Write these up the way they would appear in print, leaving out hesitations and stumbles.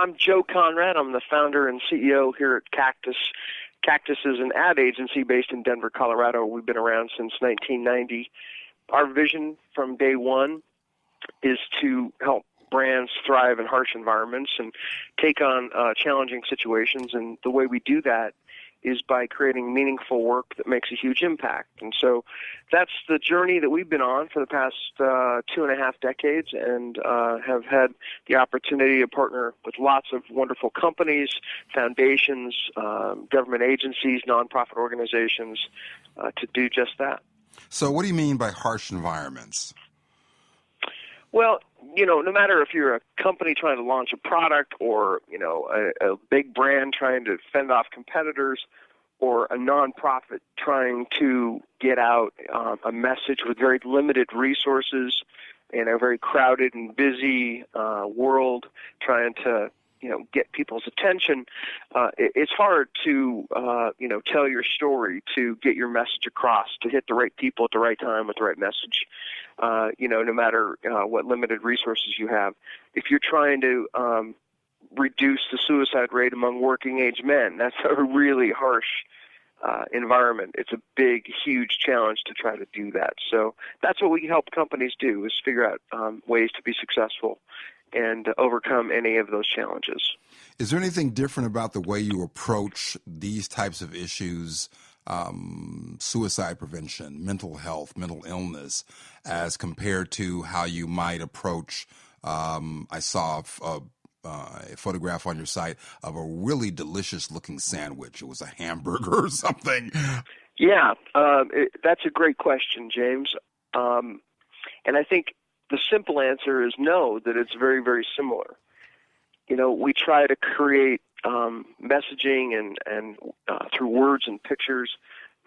I'm Joe Conrad. I'm the founder and CEO here at CACTUS. CACTUS is an ad agency based in Denver, Colorado. We've been around since 1990. Our vision from day one is to help brands thrive in harsh environments and take on challenging situations. And the way we do that is by creating meaningful work that makes a huge impact. And so that's the journey that we've been on for the past 2.5 decades, and have had the opportunity to partner with lots of wonderful companies, foundations, government agencies, nonprofit organizations to do just that. So what do you mean by harsh environments? Well, no matter if you're a company trying to launch a product or, a big brand trying to fend off competitors or a nonprofit trying to get out a message with very limited resources in a very crowded and busy world trying to, get people's attention, it's hard to, tell your story, to get your message across, to hit the right people at the right time with the right message, no matter what limited resources you have. If you're trying to reduce the suicide rate among working-age men, that's a really harsh environment. It's a big, huge challenge to try to do that. So that's what we help companies do, is figure out ways to be successful and overcome any of those challenges. Is there anything different about the way you approach these types of issues, suicide prevention, mental health, mental illness, as compared to how you might approach, I saw a photograph on your site of a really delicious-looking sandwich. It was a hamburger or something. Yeah, that's a great question, James. And I think the simple answer is no, that it's very, very similar. We try to create messaging and through words and pictures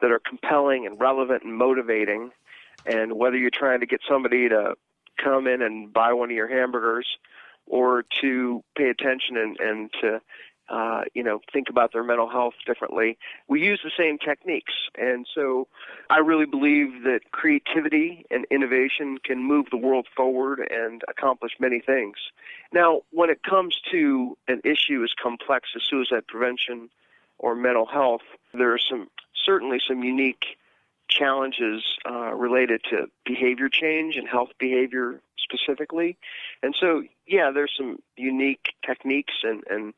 that are compelling and relevant and motivating. And whether you're trying to get somebody to come in and buy one of your hamburgers or to pay attention and to think about their mental health differently, we use the same techniques. And so I really believe that creativity and innovation can move the world forward and accomplish many things. Now, when it comes to an issue as complex as suicide prevention or mental health, there are certainly some unique challenges related to behavior change and health behavior specifically. And so, yeah, there's some unique techniques and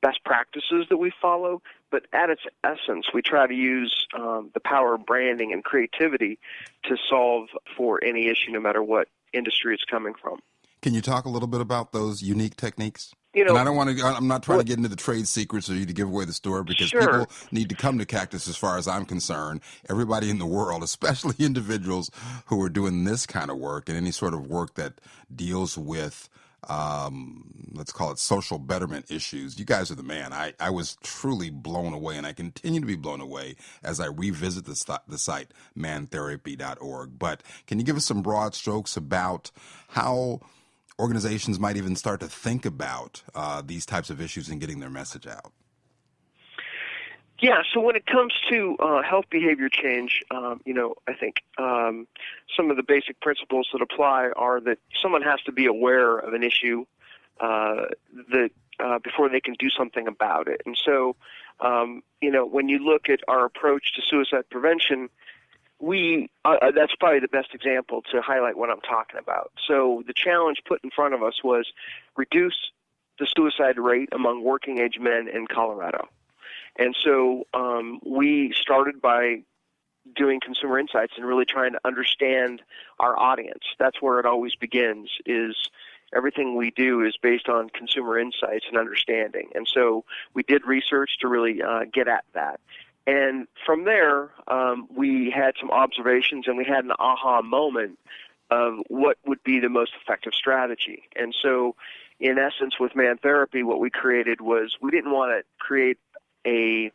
best practices that we follow, but at its essence, we try to use the power of branding and creativity to solve for any issue, no matter what industry it's coming from. Can you talk a little bit about those unique techniques? And I'm not trying to get into the trade secrets or you to give away the store, because people need to come to CACTUS as far as I'm concerned. Everybody in the world, especially individuals who are doing this kind of work and any sort of work that deals with let's call it social betterment issues. You guys are the man. I was truly blown away, and I continue to be blown away as I revisit the site, mantherapy.org. But can you give us some broad strokes about how organizations might even start to think about these types of issues and getting their message out? Yeah, so when it comes to health behavior change, I think some of the basic principles that apply are that someone has to be aware of an issue that before they can do something about it. And so, when you look at our approach to suicide prevention, that's probably the best example to highlight what I'm talking about. So the challenge put in front of us was reduce the suicide rate among working-age men in Colorado. And so we started by doing consumer insights and really trying to understand our audience. That's where it always begins, is everything we do is based on consumer insights and understanding. And so we did research to really get at that. And from there, we had some observations and we had an aha moment of what would be the most effective strategy. And so in essence, with Man Therapy, what we created was we didn't want to create a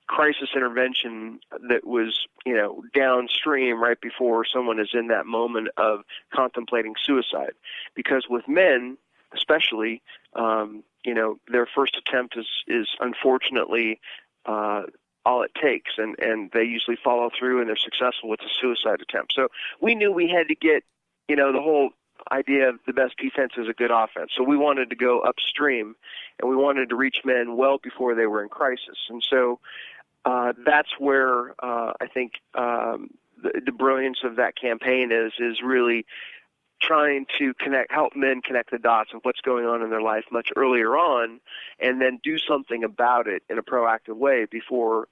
crisis intervention that was, downstream right before someone is in that moment of contemplating suicide. Because with men, especially, their first attempt is unfortunately all it takes, and they usually follow through and they're successful with the suicide attempt. So we knew we had to get, the whole idea of the best defense is a good offense. So we wanted to go upstream, and we wanted to reach men well before they were in crisis. And so that's where I think the brilliance of that campaign is really trying to help men connect the dots of what's going on in their life much earlier on, and then do something about it in a proactive way before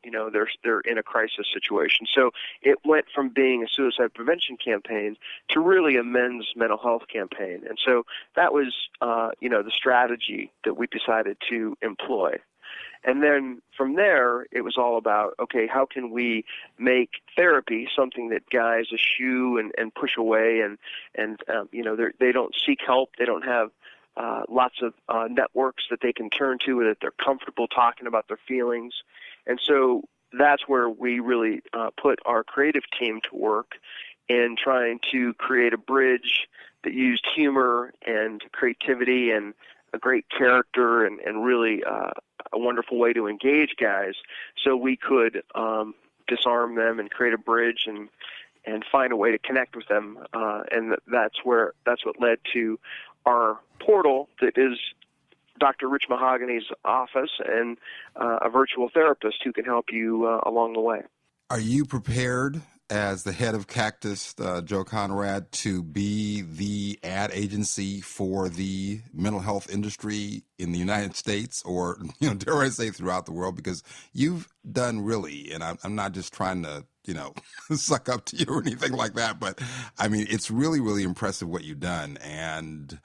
they're in a crisis situation. So it went from being a suicide prevention campaign to really a men's mental health campaign, and so that was the strategy that we decided to employ. And then from there, it was all about, okay, how can we make therapy something that guys eschew and push away, and they don't seek help, they don't have lots of networks that they can turn to, that they're comfortable talking about their feelings. And so that's where we really put our creative team to work in trying to create a bridge that used humor and creativity and a great character and really a wonderful way to engage guys, so we could disarm them and create a bridge and find a way to connect with them. And that's what led to our portal that is Dr. Rich Mahogany's office and a virtual therapist who can help you along the way. Are you prepared, as the head of CACTUS, Joe Conrad, to be the ad agency for the mental health industry in the United States, or, dare I say throughout the world? Because you've done really, and I'm not just trying to, suck up to you or anything like that, but I mean, it's really, really impressive what you've done. And,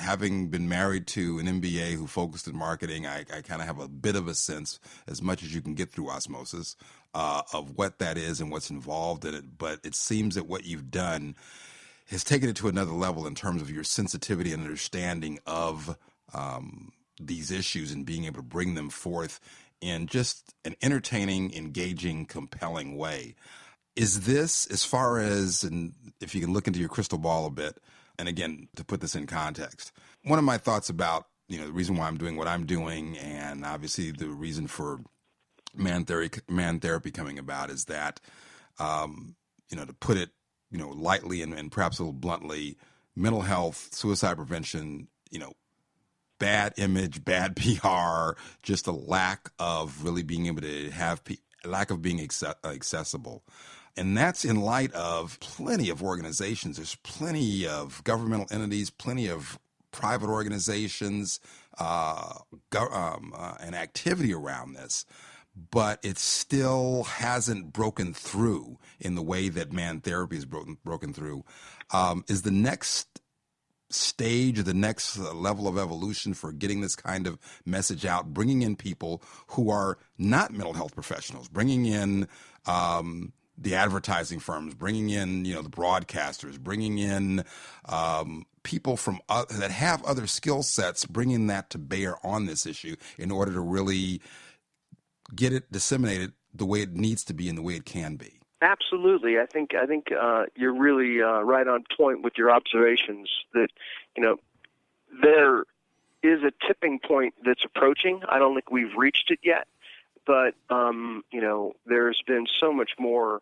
having been married to an MBA who focused in marketing, I kind of have a bit of a sense, as much as you can get through osmosis, of what that is and what's involved in it. But it seems that what you've done has taken it to another level in terms of your sensitivity and understanding of these issues and being able to bring them forth in just an entertaining, engaging, compelling way. Is this, as far as, and if you can look into your crystal ball a bit, and again, to put this in context, one of my thoughts about, the reason why I'm doing what I'm doing, and obviously the reason for man therapy coming about, is that, to put it, lightly and perhaps a little bluntly, mental health, suicide prevention, bad image, bad PR, just a lack of really being able to have, lack of being accessible. And that's in light of plenty of organizations. There's plenty of governmental entities, plenty of private organizations, and activity around this. But it still hasn't broken through in the way that man therapy is broken through. Is the next stage, or the next level of evolution for getting this kind of message out, bringing in people who are not mental health professionals, bringing in the advertising firms, bringing in, the broadcasters, bringing in people from that have other skill sets, bringing that to bear on this issue in order to really get it disseminated the way it needs to be and the way it can be. Absolutely. I think you're really right on point with your observations that, there is a tipping point that's approaching. I don't think we've reached it yet, but, there's been so much more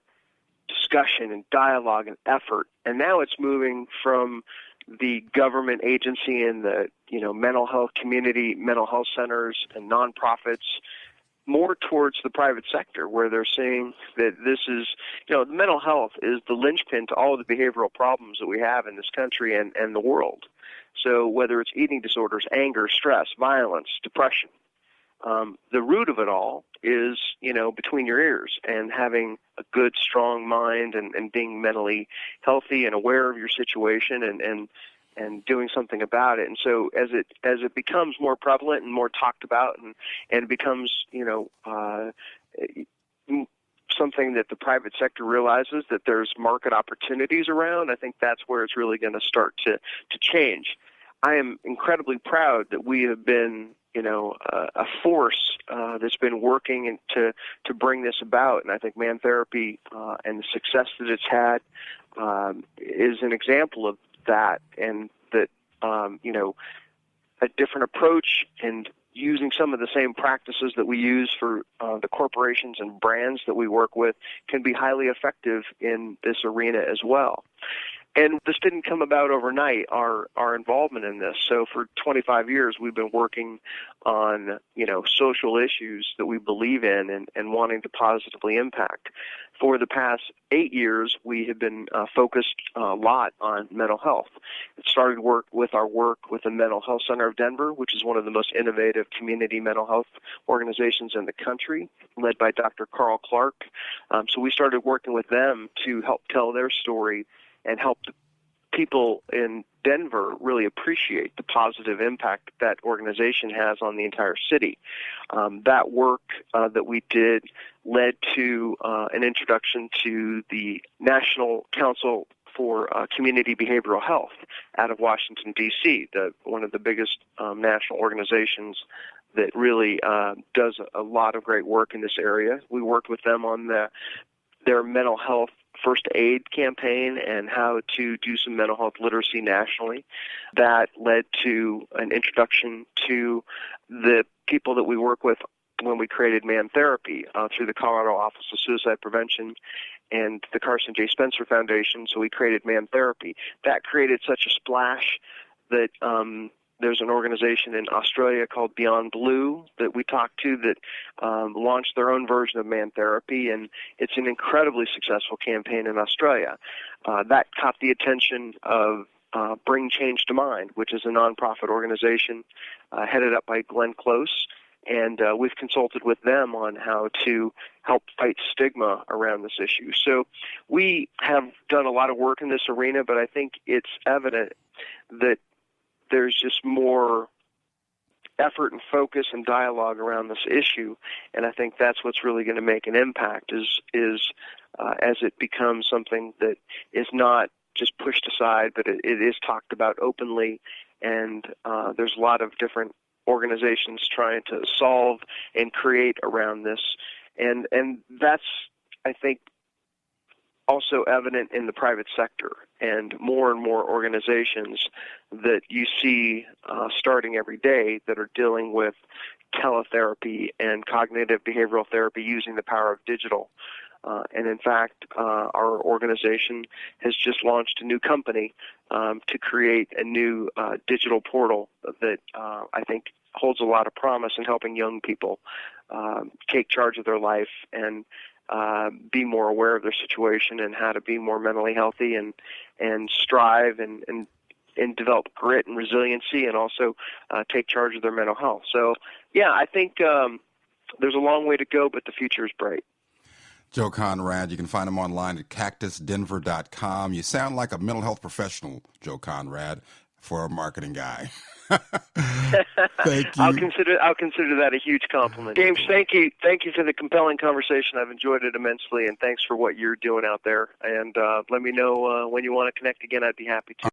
discussion and dialogue and effort, and now it's moving from the government agency and the, mental health community, mental health centers and nonprofits, more towards the private sector, where they're saying that this is, mental health is the linchpin to all of the behavioral problems that we have in this country and the world. So whether it's eating disorders, anger, stress, violence, depression, the root of it all is, between your ears, and having a good, strong mind and being mentally healthy and aware of your situation and doing something about it. And so as it becomes more prevalent and more talked about and becomes, something that the private sector realizes that there's market opportunities around, I think that's where it's really going to start to change. I am incredibly proud that we have been, a force that's been working to bring this about. And I think man therapy and the success that it's had is an example of that, and that, a different approach and using some of the same practices that we use for the corporations and brands that we work with can be highly effective in this arena as well. And this didn't come about overnight, our involvement in this. So for 25 years, we've been working on, social issues that we believe in and wanting to positively impact. For the past 8 years, we have been focused a lot on mental health. It started with our work with the Mental Health Center of Denver, which is one of the most innovative community mental health organizations in the country, led by Dr. Carl Clark. So we started working with them to help tell their story and help the people in Denver really appreciate the positive impact that organization has on the entire city. That work that we did led to an introduction to the National Council for Community Behavioral Health out of Washington, D.C., one of the biggest national organizations that really does a lot of great work in this area. We worked with them on their mental health first aid campaign and how to do some mental health literacy nationally. That led to an introduction to the people that we work with when we created Man Therapy through the Colorado Office of Suicide Prevention and the Carson J. Spencer Foundation. So we created Man Therapy. That created such a splash that there's an organization in Australia called Beyond Blue that we talked to that launched their own version of Man Therapy, and it's an incredibly successful campaign in Australia. That caught the attention of Bring Change to Mind, which is a nonprofit organization headed up by Glenn Close, and we've consulted with them on how to help fight stigma around this issue. So we have done a lot of work in this arena, but I think it's evident that there's just more effort and focus and dialogue around this issue, and I think that's what's really going to make an impact is as it becomes something that is not just pushed aside, but it is talked about openly, and there's a lot of different organizations trying to solve and create around this, and that's, I think, also evident in the private sector, and more organizations that you see starting every day that are dealing with teletherapy and cognitive behavioral therapy using the power of digital. And in fact, our organization has just launched a new company to create a new digital portal that I think holds a lot of promise in helping young people take charge of their life and be more aware of their situation and how to be more mentally healthy and strive and develop grit and resiliency and also take charge of their mental health. So, yeah, I think there's a long way to go, but the future is bright. Joe Conrad, you can find him online at cactusdenver.com. You sound like a mental health professional, Joe Conrad, for a marketing guy. Thank you. I'll consider that a huge compliment. James, thank you for the compelling conversation. I've enjoyed it immensely, and thanks for what you're doing out there. And let me know when you want to connect again. I'd be happy to.